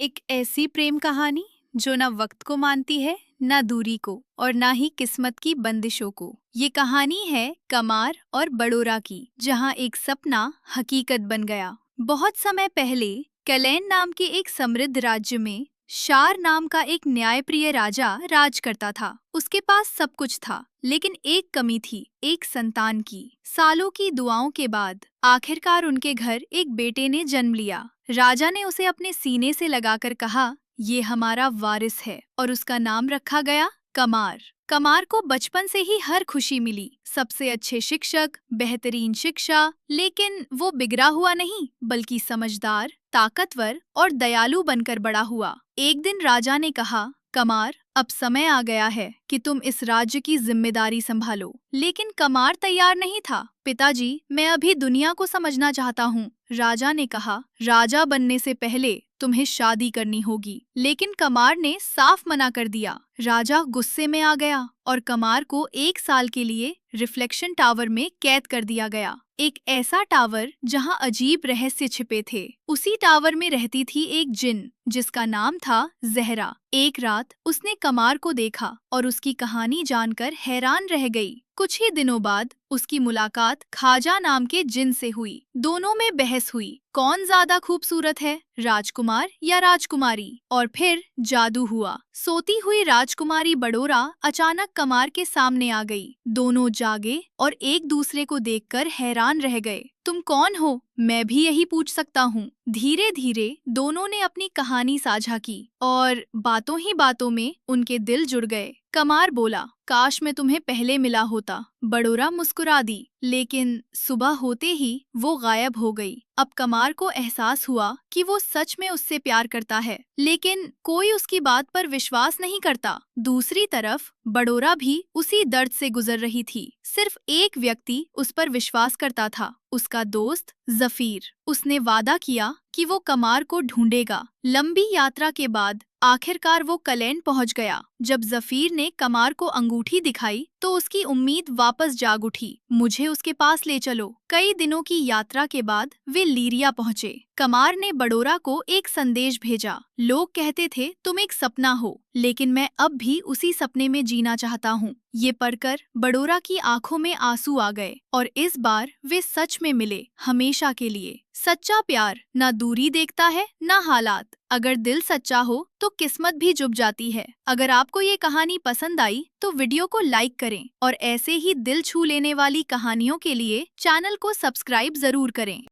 एक ऐसी प्रेम कहानी जो ना वक्त को मानती है, ना दूरी को और ना ही किस्मत की बंदिशों को। ये कहानी है कमार और बड़ोरा की, जहाँ एक सपना हकीकत बन गया। बहुत समय पहले कलेन नाम के एक समृद्ध राज्य में शार नाम का एक न्यायप्रिय राजा राज करता था। उसके पास सब कुछ था, लेकिन एक कमी थी, एक संतान की। सालों की दुआओं के बाद आखिरकार उनके घर एक बेटे ने जन्म लिया। राजा ने उसे अपने सीने से लगाकर कहा, ये हमारा वारिस है, और उसका नाम रखा गया कमार। कमार को बचपन से ही हर खुशी मिली, सबसे अच्छे शिक्षक, बेहतरीन शिक्षा, लेकिन वो बिगड़ा हुआ नहीं, बल्कि समझदार, ताकतवर और दयालु बनकर बड़ा हुआ। एक दिन राजा ने कहा, कमार, अब समय आ गया है कि तुम इस राज्य की जिम्मेदारी संभालो। लेकिन कमार तैयार नहीं था। पिताजी, मैं अभी दुनिया को समझना चाहता हूँ, राजा ने कहा। राजा बनने से पहले तुम्हें शादी करनी होगी। लेकिन कमार ने साफ मना कर दिया। राजा गुस्से में आ गया और कमार को 1 साल के लिए रिफ्लेक्शन टावर में कैद कर दिया गया। एक ऐसा टावर जहां अजीब रहस्य छिपे थे। उसी टावर में रहती थी एक जिन, जिसका नाम था जहरा। एक रात उसने कमार को देखा और उसकी कहानी जानकर हैरान रह गई। कुछ ही दिनों बाद उसकी मुलाकात खाजा नाम के जिन से हुई। दोनों में बहस हुई, कौन ज्यादा खूबसूरत है, राजकुमार या राजकुमारी। और फिर जादू हुआ। सोती हुई राजकुमारी बड़ोरा अचानक कमार के सामने आ गई। दोनों जागे और एक दूसरे को देखकर हैरान रह गए। तुम कौन हो? मैं भी यही पूछ सकता हूँ। धीरे धीरे दोनों ने अपनी कहानी साझा की और बातों ही बातों में उनके दिल जुड़ गए। कमार बोला, काश मैं तुम्हें पहले मिला होता। बड़ोरा मुस्कुरा दी, लेकिन सुबह होते ही वो गायब हो गई। अब कमार को एहसास हुआ कि वो सच में उससे प्यार करता है, लेकिन कोई उसकी बात पर विश्वास नहीं करता। दूसरी तरफ बड़ोरा भी उसी दर्द से गुजर रही थी। सिर्फ एक व्यक्ति उस पर विश्वास करता था, उसका दोस्त जफीर। उसने वादा किया कि वो कमार को ढूंढेगा। लंबी यात्रा के बाद आखिरकार वो कलेन पहुंच गया। जब जफीर ने कमार को अंगूठी दिखाई तो उसकी उम्मीद वापस जाग उठी। मुझे उसके पास ले चलो। कई दिनों की यात्रा के बाद वे लीरिया पहुंचे। कमार ने बड़ोरा को एक संदेश भेजा। लोग कहते थे तुम एक सपना हो, लेकिन मैं अब भी उसी सपने में जीना चाहता हूँ। ये पढ़कर बड़ोरा की आंखों में आंसू आ गए और इस बार वे सच में मिले, हमेशा के लिए। सच्चा प्यार ना दूरी देखता है, ना हालात। अगर दिल सच्चा हो तो किस्मत भी जुब जाती है। अगर आपको ये कहानी पसंद आई तो वीडियो को लाइक करें और ऐसे ही दिल छू लेने वाली कहानियों के लिए चैनल को सब्सक्राइब जरूर करें।